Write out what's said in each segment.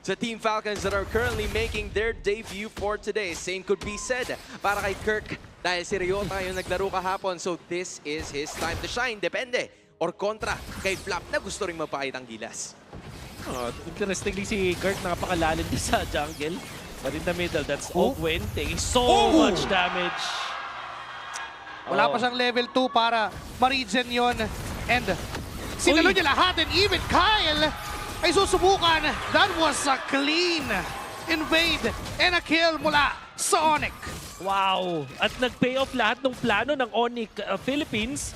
sa Team Falcons that are currently making their debut for today. Same could be said para kay Kirk dahil si Ryota yung naglaro kahapon. So this is his time to shine. Depende or kontra kay Flap na gusto ring magpakita ang gilas. Interestingly, si Kirk nakapakalalim din sa jungle. But in the middle, that's Ogwen taking so much damage. Wala pa siyang level 2 para ma-regen yun. And sinalo niya lahat, and even Kyle ay susubukan. That was a clean invade and a kill mula sa Onic. Wow! At nag-pay off lahat ng plano ng Onic Philippines.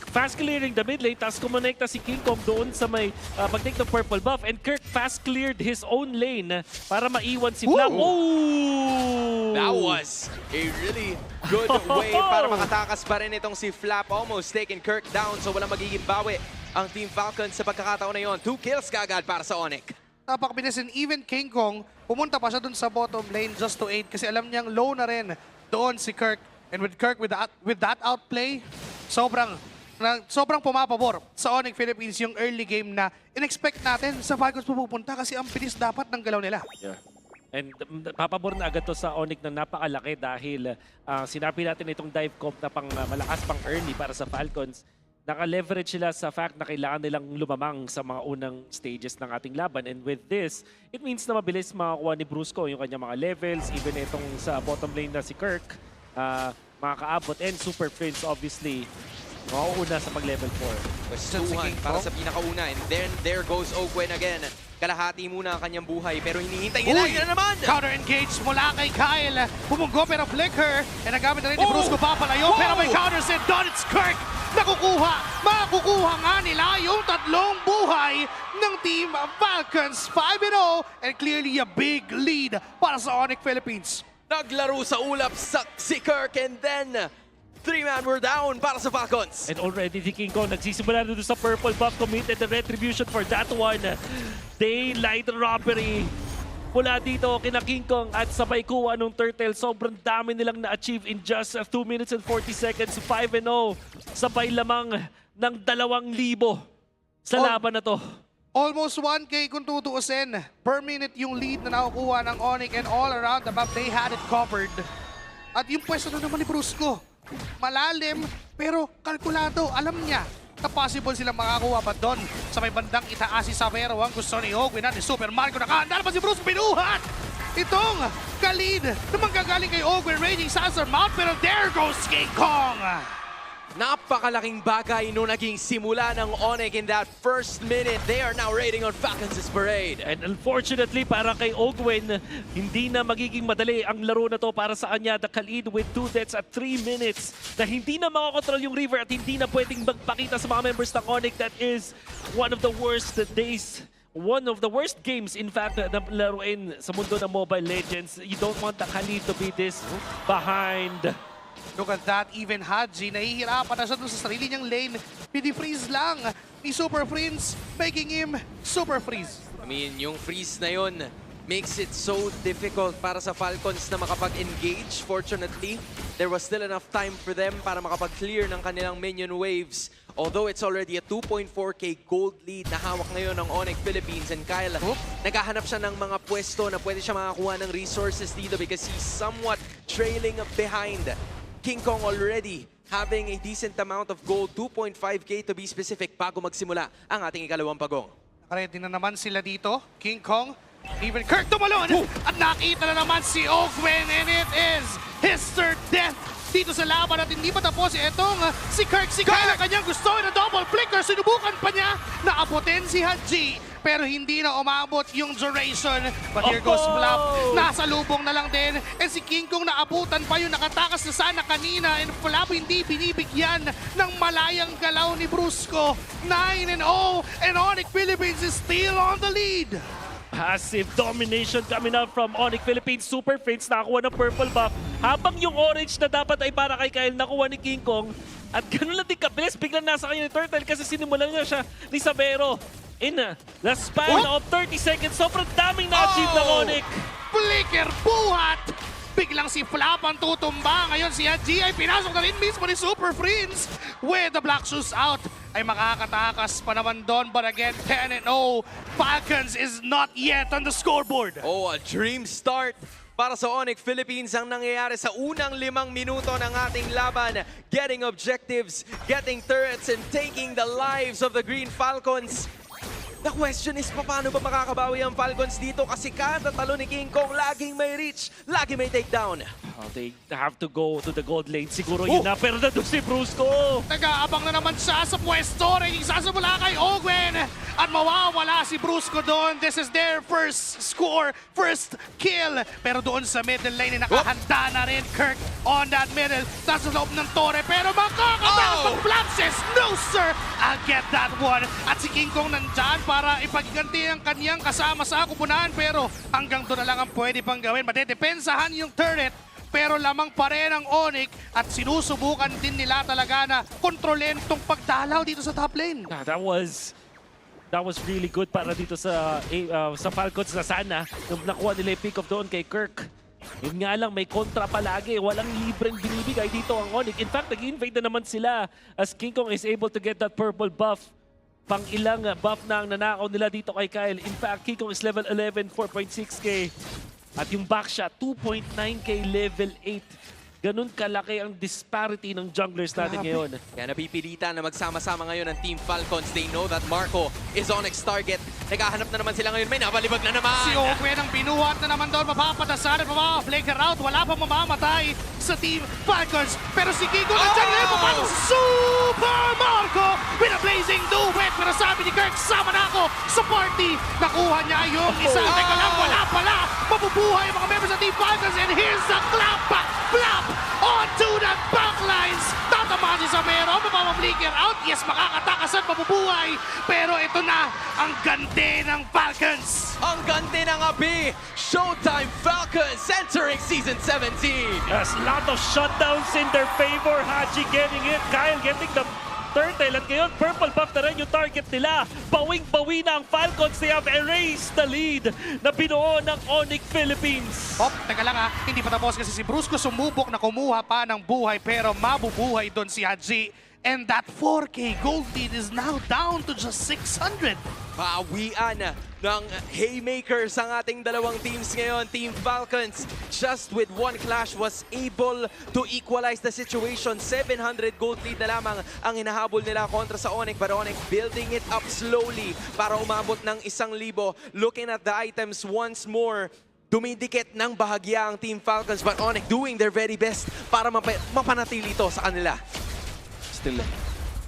Fast clearing the mid lane, tapos kumonekta si King Kong doon sa may pag-take ng purple buff. And Kirk fast cleared his own lane para maiwan si Flap. Oh! That was a really good way para makatakas pa rin itong si Flap. Almost taking Kirk down, so walang magiging bawi ang Team Falcons sa pagkakataon na yun. 2 kills kagad para sa Onic. Napakabilis, and even King Kong, pumunta pa siya dun sa bottom lane just to aid kasi alam niyang low na rin doon si Kirk. And with Kirk, with that outplay, sobrang pumapabor sa Onic Philippines yung early game na in-expect natin sa Falcons pupunta kasi ang bilis dapat ng galaw nila. Yeah. And papabor na agad to sa Onic na napakalaki dahil sinabi natin itong dive comp na pang malakas pang early para sa Falcons. Naka-leverage sila sa fact na kailangan nilang lumamang sa mga unang stages ng ating laban. And with this, it means na mabilis makakuha ni Brusco yung kanyang mga levels, even itong sa bottom lane na si Kirk, makakaabot. And Super Prince, obviously, mauuna sa pag-level 4. Pwestuhan para sa pinakauna. And then there goes Ogwen again. Kalahati muna ang kanyang buhay pero hinihintay nila na naman! Counter-engage mula kay Kyle. Pumunggo pero flicker. And nagamit na rin ni Brusco papalayo. Pero may counter si Don. It's Kirk. Nakukuha. Makukuha nga nila yung tatlong buhay ng Team Falcons. 5-0 and clearly a big lead para sa Onic Philippines. Naglaro sa ulap si Kirk and then 3-man were down para sa Falcons. And already si King Kong nagsisimula na doon sa purple buff, committed the retribution for that one. Daylight robbery mula dito kina King Kong at sabay kuha nung turtle. Sobrang dami nilang na-achieve in just 2 minutes and 40 seconds. 5-0. Sabay lamang ng 2,000 sa laban na to. Almost 1K kung tutuusin per minute yung lead na nakukuha ng Onic, and all around the map they had it covered. At yung pwesto na naman ni Brusco, malalim pero kalkulado. Alam niya na possible silang makakuha pa doon sa may bandang itaas si Savero. Ang gusto ni Ogwen at ni Super Marco. Nakahanda naman si Bruce, binuhat itong kalid na manggagaling kay Ogwen. Raging Sandstorm Mount, pero there goes King Kong. Napakalaking bagay nung naging simula ng Onic in that first minute. They are now raiding on Falcons' parade. And unfortunately, para kay Ogwen, hindi na magiging madali ang laro na to para sa kanya. The Khalid with 2 deaths at 3 minutes na hindi na makakontrol yung River at hindi na pwedeng magpakita sa mga members ng Onic. That is one of the worst days, one of the worst games, in fact, na laruin sa mundo ng Mobile Legends. You don't want the Khalid to be this behind. Look at that, even Haji, nahihirapan na siya dun sa sarili niyang lane. Pini-freeze lang ni Super Prince, making him Super Freeze. I mean, yung freeze na yun makes it so difficult para sa Falcons na makapag-engage. Fortunately, there was still enough time for them para makapag-clear ng kanilang minion waves. Although it's already a 2.4k gold lead na hawak ngayon ng Onic Philippines, and Kyle, naghahanap siya ng mga pwesto na pwede siya makakuha ng resources dito because he's somewhat trailing behind. King Kong already having a decent amount of gold, 2.5k to be specific, bago magsimula ang ating ikalawang pagong. Ready na naman sila dito. King Kong, even Kirk tumalon! At nakita na naman si Ogwen, and it is his third death dito sa laban. At hindi pa tapos itong si Kirk. Si Kyle ang kanyang gusto na double flicker. Sinubukan pa niya na abutin si Haji, pero hindi na umabot yung duration. But here goes Flap. Nasa lubong na lang din. And si King Kong naabutan pa yung nakatakas na sana kanina. And Flap hindi binibigyan ng malayang galaw ni Brusco. 9-0. And Onic Philippines is still on the lead. Passive domination coming out from Onic Philippines. Super Prince nakakuha ng purple buff. Habang yung orange na dapat ay para kay Kyle, nakuha ni King Kong. At ganun lang din kabilis. Biglang nasa kanya ni Turtle kasi sinimulan niya siya ni Savero. In the span of 30 seconds, sobrang daming na-achieve ng Onic. Flicker buhat! Biglang si Flap ang tutumba. Ngayon si Haji ay pinasok na rin mismo ni Super Prince with the black shoes out. ay makakatakas pa naman doon. But again, 10-0. Falcons is not yet on the scoreboard. Oh, a dream start para sa Onic Philippines ang nangyayari sa unang 5 minuto ng ating laban. Getting objectives, getting turrets, and taking the lives of the Green Falcons. The question is, paano ba makakabawi ang Falcons dito? Kasi kada talo ni King Kong, laging may reach, laging may takedown. Oh, they have to go to the gold lane. Siguro yun na, pero nandun si Brusco. Nag-aabang na naman siya sa pwesto. Raking sasamula kay Ogwen. At mawawala si Brusco doon. This is their first score, first kill. Pero doon sa middle lane, nakahanda na rin Kirk on that middle. Nasa loob ng tore, pero makakatakas ng Flapses. No sir, I'll get that one. At si King Kong nandyan para ipagiganti ang kanyang kasama sa kupunan. Pero hanggang doon na lang ang pwede pang gawin. Madedepensahan yung turret. Pero lamang pa rin ang Onic at sinusubukan din nila talaga na kontrolin tong pagdalaw dito sa top lane. That was really good para dito sa Falcons na sana. Nung nakuha nila yung pick-off doon kay Kirk. Yun nga lang, may kontra palagi. Walang libreng binibigay dito ang Onic. In fact, nag-invade na naman sila as King Kong is able to get that purple buff. Pang ilang buff na ang nanakaw nila dito kay Kyle. In fact, King Kong is level 11, 4.6k. At yung backshot, 2.9k level 8. Ganun kalaki ang disparity ng junglers natin ngayon. Kaya napipilitan na magsama-sama ngayon ang Team Falcons. They know that Marco is Onyx target. Naghahanap na naman sila ngayon. May nabalibag na naman. Si Ogwen ang binuhat na naman doon. Mapapadasan at mapapaflaker out. Wala pang mamamatay sa Team Falcons. Pero si Gigo nandiyan rin. Papasok si Super Marco with a blazing duet. Pero sabi ni Kirk, sama na ako sa party. Nakuha niya yung isa. Teka lang, wala pala. Mabubuhay ang mga members ng Team Falcons. And here's the clap back. Flap onto the backlines. Tatamaan si Samero. Mapapaflaker out. Yes, makakatakas at mabubuhay. Pero ito na ang gante ng Falcons. Ang gante ng api. Showtime Falcons entering Season 17. There's a lot of shutdowns in their favor. Haji getting it. Kyle getting the turtle. At ngayon, purple buff na rin yung target nila. Bawing-bawi na ang Falcons. They have erased the lead na binuo ng Onic Philippines. Teka lang ha. Hindi pa tapos kasi si Brusco sumubok na kumuha pa ng buhay pero mabubuhay doon si Haji. And that 4K gold lead is now down to just 600. Pawian ng haymakers ang ating dalawang teams ngayon. Team Falcons, just with one clash, was able to equalize the situation. 700 gold lead na lamang ang hinahabol nila kontra sa Onic. But Onic building it up slowly para umabot ng 1,000. Looking at the items once more, dumidikit ng bahagya ang Team Falcons. But Onic doing their very best para mapanatili ito sa kanila. Still,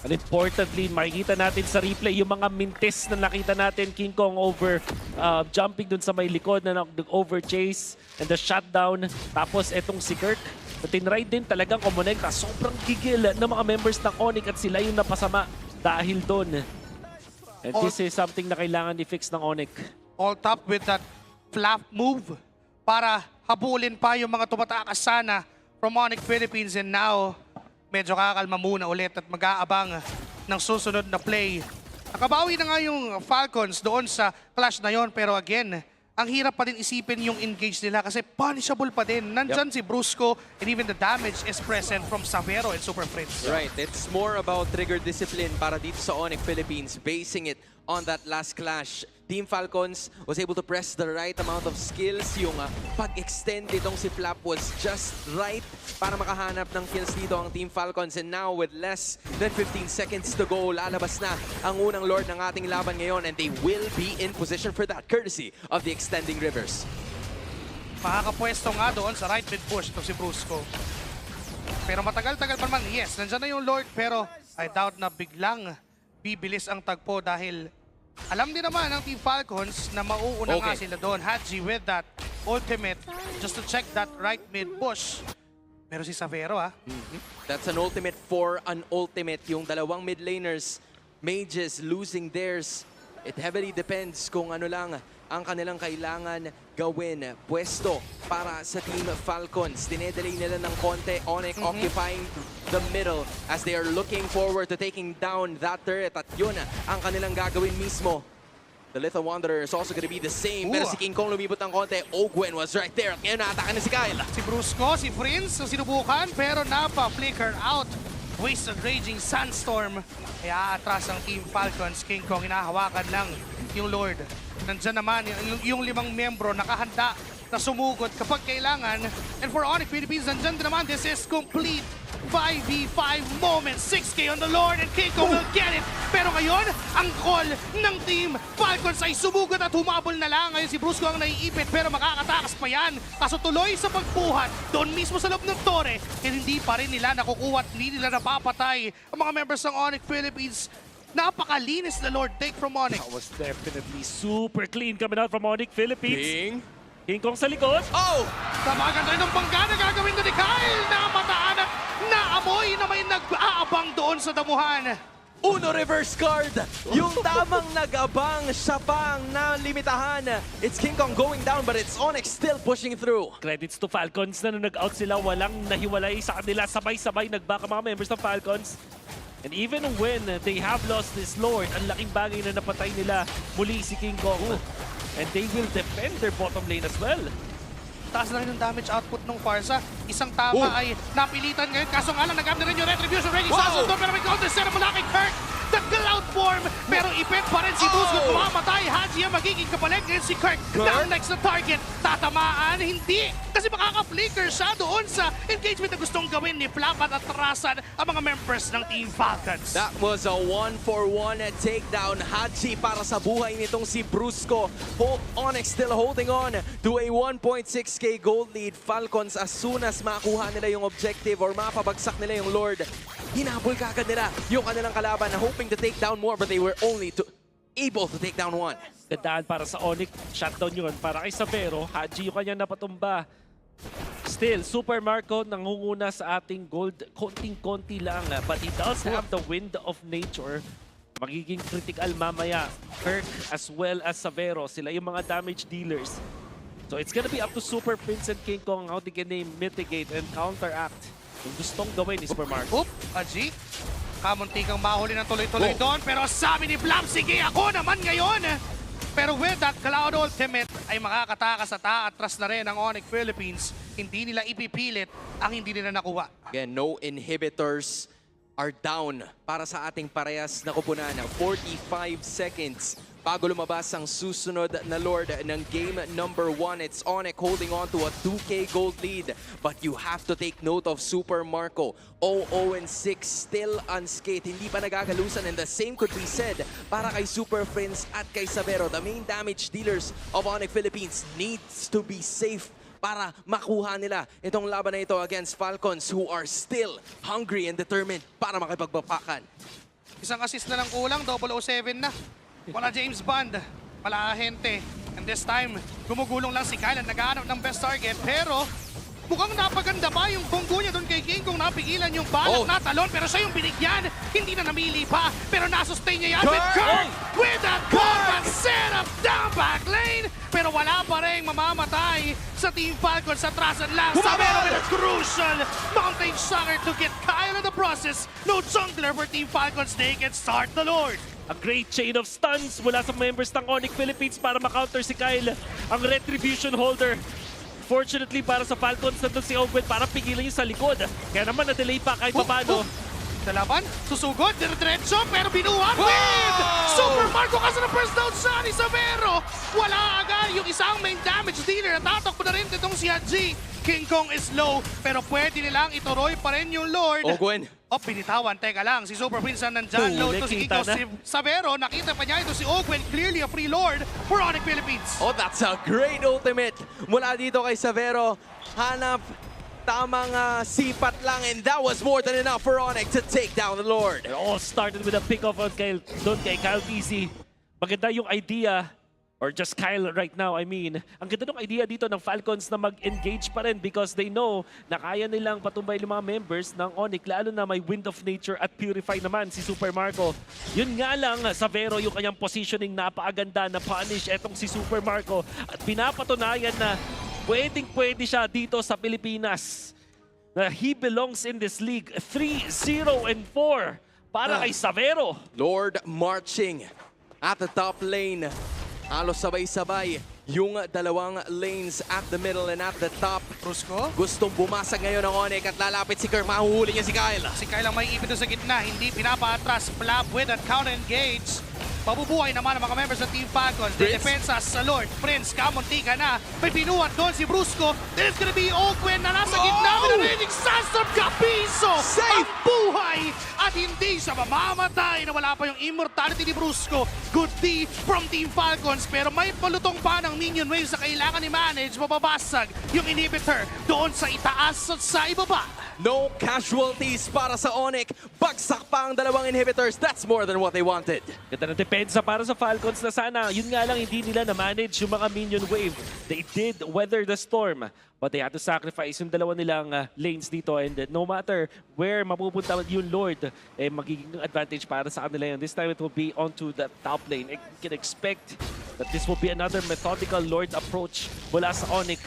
and importantly, makikita natin sa replay yung mga mintis na nakita natin. King Kong over jumping dun sa may likod na over chase and the shutdown. Tapos etong si Kirk na tinride din talagang kumonekta. Sobrang gigil ng mga members ng Onic at sila yung napasama dahil dun. And this is something na kailangan i-fix ng Onic. All top with that flap move para habulin pa yung mga tumatakas sana from Onic Philippines. And now, medyo kakalma muna ulit at mag-aabang ng susunod na play. Nakabawi na nga yung Falcons doon sa clash na yon, pero again, ang hirap pa din isipin yung engage nila kasi punishable pa din. Nandyan si Brusco and even the damage is present from Savero and Super Fritz. Right, it's more about trigger discipline para dito sa Onic Philippines, basing it on that last clash. Team Falcons was able to press the right amount of skills. Yung pag-extend itong si Flap was just right para makahanap ng kills dito ang Team Falcons. And now with less than 15 seconds to go, lalabas na ang unang Lord ng ating laban ngayon. And they will be in position for that, courtesy of the extending rivers. Makakapwesto nga doon sa right mid push to si Brusco. Pero matagal-tagal pa naman. Yes, nandyan na yung Lord, pero I doubt na biglang bibilis ang tagpo dahil alam din naman ng Team Falcons na mauuna nga sila doon. Haji with that ultimate just to check that right mid push. Pero si Savero That's an ultimate for an ultimate. Yung dalawang mid laners, mages losing theirs. It heavily depends kung ano lang ang kanilang kailangan gawin. Pwesto para sa Team Falcons. Dinedelay nila ng konti. Onic occupying the middle as they are looking forward to taking down that turret. At yun ang kanilang gagawin mismo. The Little Wanderer is also going to be the same. Pero si King Kong lumibot ng konti. Ogwen was right there. At ngayon naatake na si Kyle. Si Brusco, si Prince, sinubukan pero napa-flicker out Wasted Raging Sandstorm. Kaya atras ang Team Falcons. King Kong hinahawakan lang yung Lord. Nandyan naman yung 5 miyembro nakahanda na sumugod kapag kailangan. And for Onic Philippines, nandyan din naman. This is complete 5v5 moment. 6K on the Lord and King Kong will get it. Pero ngayon, ang call ng Team Falcons ay sumugod at humabol na lang. Ngayon si Brusco ang naiipit pero makakatakas pa yan. Kaso tuloy sa pagbuhat doon mismo sa loob ng tore. And hindi pa rin nila nakukuha at hindi nila napapatay ang mga members ng Onic Philippines. Napakalinis na Lord take from Onic. That was definitely super clean coming out from Onic Philippines. Ding. King Kong sa likod. Oh! Tamagan rin ng bangga na gagawin na ni Kyle na mataan at naamoy na may nag-aabang doon sa damuhan. Uno reverse card. Yung tamang nag-abang, siya pang nalimitahan. It's King Kong going down but it's Onic still pushing through. Credits to Falcons na nung nag-out sila, walang nahiwalay sa kanila. Sabay-sabay nag-back ang mga members ng Falcons. And even when they have lost this Lord, ang laking bagay na napatay nila muli si King Kong. And they will defend their bottom lane as well. Taas na rin yung damage output ng Farsa. Isang tama ay napilitan ngayon. Kaso nga lang, nag-up na rin yung Retribution. Ready sa Sandstorm, pero may counter set mula kay Kirk. The cloud form, pero ipet pa rin si Brusco. Kumamatay, Haji ang magiging kapalit. Ngayon si Kirk na ang next na target. Tatamaan, hindi. Kasi makaka-flicker siya doon sa engagement na gustong gawin ni Flap at atrasan ang mga members ng Team Falcons. That was a 1-for-1 takedown. Haji para sa buhay nitong si Brusco. Onic still holding on to a 1.6k gold lead. Falcons as soon as makuha nila yung objective or mapabagsak nila yung Lord, hinabol kagad nila yung kanilang kalaban na hoping to take down more but they were only able to take down one. Gandaan para sa Onic. Shutdown yun para kay Savero. Haji yung kanyang napatumba. Still, Super Marco nangunguna sa ating gold. Konting-konti lang. But he does have the wind of nature. Magiging critical mamaya. Kirk as well as Savero. Sila yung mga damage dealers. So it's gonna be up to Super Prince and King Kong how they can mitigate and counteract yung gustong gawin ni Super Marco. Oop, Haji. Kamuntikang mahuli ng tuloy-tuloy doon. Pero sabi ni Blam, sige ako naman ngayon. Pero with that Cloud Ultimate ay makakatakas at aatras na rin ang Onic Philippines. Hindi nila ipipilit ang hindi nila nakuha. Again, no inhibitors are down para sa ating parehas na kupunan. 45 seconds bago lumabas ang susunod na Lord ng game number 1. It's Onic holding on to a 2k gold lead. But you have to take note of Super Marco. 0-6, still unscathed. Hindi pa nagagalusan. And the same could be said para kay Super Prince at kay Savero. The main damage dealers of Onic Philippines needs to be safe para makuha nila itong laban na ito against Falcons who are still hungry and determined para makipagbapakan. Isang assist na lang kulang, 007 na. Wala James Bond, wala ahente. And this time, gumugulong lang si Kyle at naghahanap ng best target. Pero mukhang napaganda pa yung bunggo niya doon kay King kung napigilan yung balak na talon. Pero siya yung binigyan, hindi na namili pa. Pero nasustain niya yan with Kirk! With that bomb set up down back lane! Pero wala pa rin mamamatay sa Team Falcons sa atrasan lang. Savero with a crucial mountain sucker to get Kyle in the process. No jungler for Team Falcons. They can start the Lord. A great chain of stuns mula sa members ng Onic Philippines para makounter si Kyle, ang Retribution holder. Fortunately para sa Falcons, nandun si Ogwen para pigilan yung sa likod. Kaya naman na-delay pa kahit paano. Sa laban, susugod, diretso, pero binuhat with Super Marco kasi na first down siya ni Savero. Wala agad yung isang main damage dealer. Natatakbo na rin itong si Haji. King Kong is low, pero pwede nilang ituroy pa rin yung Lord. Ogwen. Binitawan. Teka lang, si Super Prince na nandyan. Low to si King Kong. Si Savero, nakita pa niya ito si Ogwen. Clearly a free Lord for Onic Philippines. Oh, that's a great ultimate mula dito kay Savero. Hanap tamang sipat lang and that was more than enough for Onic to take down the Lord. It all started with a pick-off on doon kay Kyle PC. Maganda yung idea, or just Kyle right now, I mean. Ang ganda ng idea dito ng Falcons na mag-engage pa rin because they know na kaya nilang patumbay yung mga members ng Onic, lalo na may Wind of Nature at Purify naman si Super Marco. Yun nga lang, Savero yung kanyang positioning napakaganda na punish etong si Super Marco at pinapatunayan na pwedeng-pwede siya dito sa Pilipinas. Na he belongs in this league. 3-0-4 para kay Savero. Lord marching at the top lane. Halos sabay-sabay yung dalawang lanes at the middle and at the top. Brusco. Gustong bumasag ngayon ng Onic at lalapit si Kirk. Mahuhuli niya si Kyle. Si Kyle ang may ipin doon sa gitna, hindi pinapaatras. Flap with that counter engage. Pabubuhay naman ang mga members ng Team Falcons. Prince. Depensa sa Lord. Prince, kamunti ka na. May pinuhat doon si Brusco. Then it's gonna be Ogwen na nasa gitna. Minarinig Sans of Capizo. Safe! Ang buhay at hindi siya mamamatay na wala pa yung immortality ni Brusco. Good D from Team Falcons. Pero may palutong pa ng minion waves na kailangan i-manage. Mababasag yung inhibitor doon sa itaas at sa ibaba. No casualties para sa Onic. Bagsak pa ang dalawang inhibitors. That's more than what they wanted. Ganda ng depensa para sa Falcons na sana. Yun nga lang, hindi nila na-manage yung mga minion wave. They did weather the storm, but they had to sacrifice yung dalawa nilang lanes dito. And no matter where mapupunta yung Lord, magiging advantage para sa kanila yun. This time it will be onto the top lane. You can expect that this will be another methodical Lord approach mula sa Onic.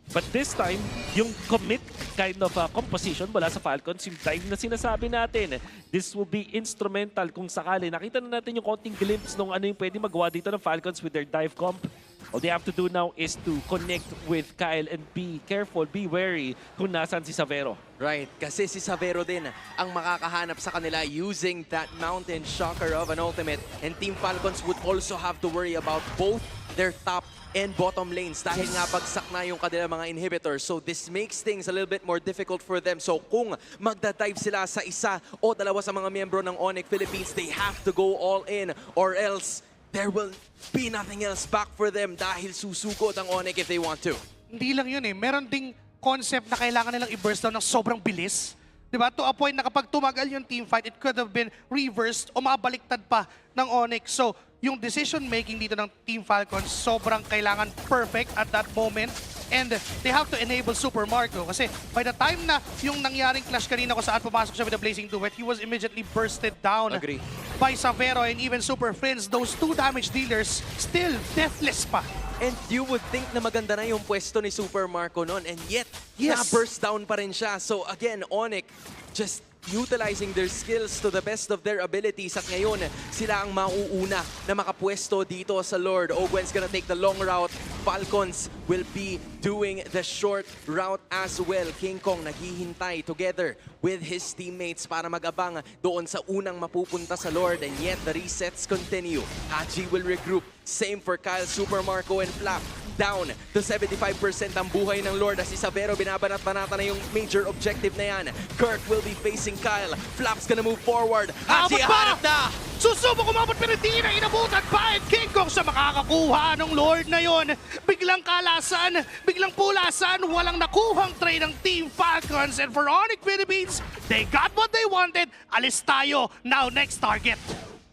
But this time, yung commit kind of composition mula sa Falcons, yung dive na sinasabi natin, this will be instrumental kung sakali. Nakita na natin yung konting glimpse nung ano yung pwede magawa dito ng Falcons with their dive comp. All they have to do now is to connect with Kyle and be careful, be wary kung nasaan si Savero. Right, kasi si Savero din ang makakahanap sa kanila using that mountain shocker of an ultimate. And Team Falcons would also have to worry about both their top and bottom lanes dahil nga bagsak na yung kanilang mga inhibitors. So this makes things a little bit more difficult for them. So kung magda-dive sila sa isa o dalawa sa mga miyembro ng Onic Philippines, they have to go all in or else there will be nothing else back for them dahil susugod ang Onic if they want to. Hindi lang yun eh. Meron ding concept na kailangan nilang i-burst down ng sobrang bilis. Diba? To a point na kapag tumagal yung team fight, it could have been reversed o mabaliktad pa ng Onic. So, yung decision-making dito ng Team Falcons, sobrang kailangan perfect at that moment. And they have to enable Super Marco kasi by the time na yung nangyaring clash kanina ko saan pumasok siya with the Blazing Duet, he was immediately bursted down Agree. by Savero and even Super Friends. Those two damage dealers still deathless pa. And you would think na maganda na yung pwesto ni Super Marco noon and yet, Yes. na-burst down pa rin siya. So again, Onic just utilizing their skills to the best of their abilities at ngayon sila ang mauuna na makapwesto dito sa Lord. Ogwen's gonna take the long route. Falcons will be doing the short route as well. King Kong naghihintay together with his teammates para mag-abang doon sa unang mapupunta sa Lord and yet the resets continue. Haji will regroup. Same for Kyle, Super Marco and Flap. Down to 75% ang buhay ng Lord as si Savero binabanat-banata na yung major objective na yan. Kirk will be facing Kyle. Flap's gonna move forward. Haji hanap na! Susubok umabot pero hindi na inabutan pa and King Kong sa makakakuha ng Lord na yon. Biglang kalasan, biglang pulasan, walang nakuhang trade ng Team Falcons and for Onic Philippines, they got what they wanted. Alis tayo. Now next target.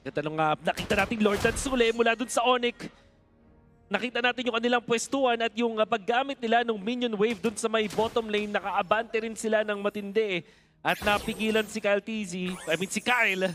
Ganda nung nakita natin Lord dance uli mula dun sa Onic. Nakita natin yung kanilang pwestuhan at yung paggamit nila ng minion wave dun sa may bottom lane. Nakaabante rin sila ng matindi at napigilan si si Kyle.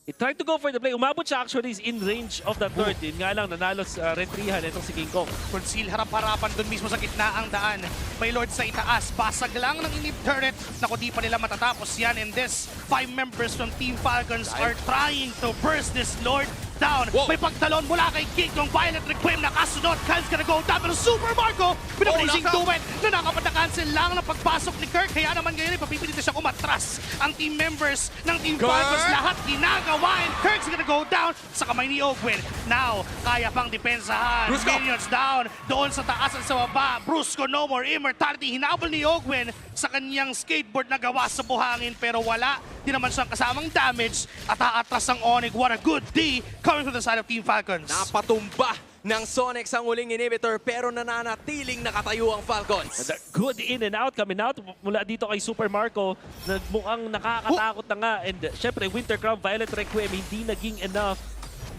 He tried to go for the play. Umabot siya actually in range of the third. Yun nga lang, nanalo sa retrihan itong si King Kong. Conceal harap-harapan dun mismo sa gitna ang daan. May Lord sa itaas. Basag lang ng inib turret. Naku, di pa nila matatapos yan. And this, 5 members from Team Falcons are trying to burst this Lord down. Whoa. May pagtalon mula kay King Kong. Violent Requiem na kasunod. Kyle's gonna go down. Pero Super Marco, pinabilising duet na nakapag-cancel lang ng pagpasok ni Kirk. Kaya naman ngayon ay papipilit na siya umatras. Ang team members ng Team Falcons lahat ginagawa. And Kirk's gonna go down sa kamay ni Ogwen. Now, kaya pang depensahan. Brusco. Minions down. Doon sa taas at sa baba. Brusco, no more immortality. Hinabol ni Ogwen sa kanyang skateboard na gawa sa buhangin. Pero wala. Di naman siyang kasamang damage. At aatras ang Onic. What a good D coming from the side of Team Falcons. Napatumba ng Sonics ang uling inhibitor pero nananatiling nakatayo ang Falcons. Good in and out, coming out mula dito kay Super Marco na mukhang nakakatakot na nga. And syempre, Winter Crown, Violet Requiem, hindi naging enough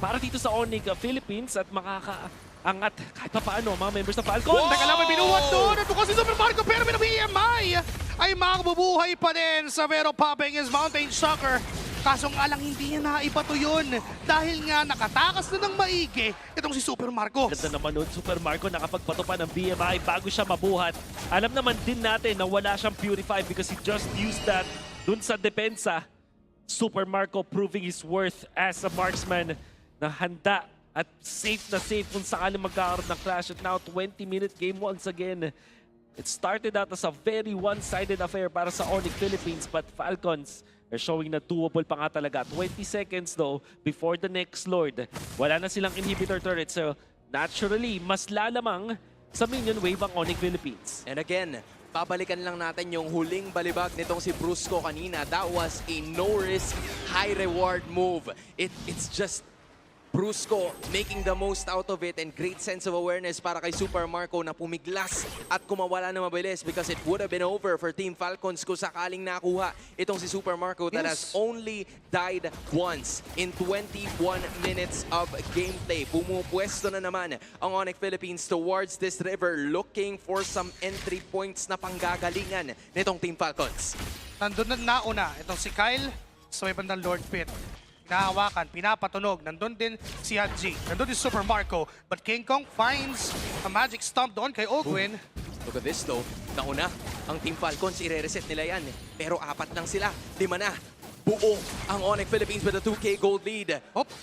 para dito sa Onic Philippines at makakaangat kahit pa paano mga members ng Falcons. Wow! Teka lang, may binuhat doon. Ito kasi Super Marco pero may BMI ay makabubuhay pa din sa Vero popping his Mountain Shocker. Kaso nga lang hindi niya naibato yun dahil nga nakatakas na ng maigi itong si Super Marco. Ganda naman nun, Super Marco nakapagpato pa ng BMI bago siya mabuhat. Alam naman din natin na wala siyang Purify because he just used that dun sa depensa. Super Marco proving his worth as a marksman na handa at safe na safe kung sakaling magkakaroon ng clash. At now, 20-minute game once again. It started out as a very one-sided affair para sa Onic Philippines, but Falcons are showing na doable pa nga talaga. 20 seconds though before the next Lord. Wala na silang inhibitor turret, so naturally, mas lalamang sa minion wave ang Onic Philippines. And again, babalikan lang natin yung huling balibag nitong si Brusco kanina. That was a no-risk, high-reward move. It's just Brusco making the most out of it and great sense of awareness para kay Super Marco na pumiglas at kumawala na mabilis because it would have been over for Team Falcons kung sakaling nakuha itong si Super Marco that has only died once in 21 minutes of gameplay. Pumupwesto na naman ang Onic Philippines towards this river looking for some entry points na panggagalingan nitong Team Falcons. Nandun na nauna itong si Kyle sa may bandang Lord Pit. Pinahawakan, pinapatunog. Nandun din si Hadji. Nandun din Super Marco. But King Kong finds a magic stomp doon kay Ogwin. Look at this though. Nauna, ang Team Falcons, i-reset nila yan. Pero 4 lang sila. 5 na. Buong ang Onic Philippines with a 2K gold lead.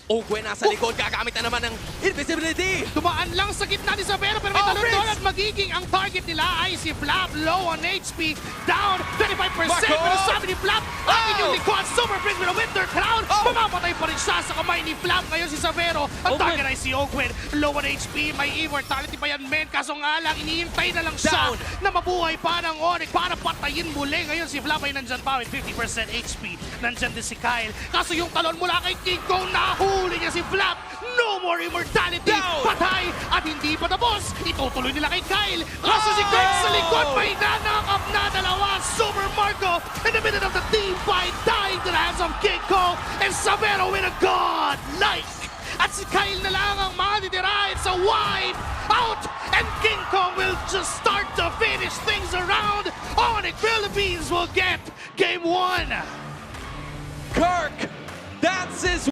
Ogwin nasa likod. Gagamit na naman ng invisibility. Dumaan lang sa gitna ni Savero pero may talon doon at magiging ang target nila ay si Flap. Low on HP. Down 25%. Pero sabi ni Flap, ang inyong likod. Super Prince with a winter crown. Mamamatay pa rin siya sa kamay ni Flap. Ngayon si Savero. Ang target ay si Ogwin. Low on HP. May immortality pa yan, men. Kaso nga lang, iniintay na lang siya na mabuhay pa ng Onic para patayin muli. Ngayon si Flap ay nandyan pa with 50% HP. Nandyan din si Kyle. Kaso yung talon mula kay King Kong, nahuli niya si Flap. No more immortality. Patay at hindi pa tapos. Itutuloy nila kay Kyle. Kaso si Kirk sa likod, may nanakap na dalawa. Super Marco in the middle of the team fight, dying to the hands of King Kong and Savero with a god-like. At si Kyle na lang ang matitira. It's a wide out and King Kong will just start to finish things around. Onic Philippines will get game 1. Kirk, that's his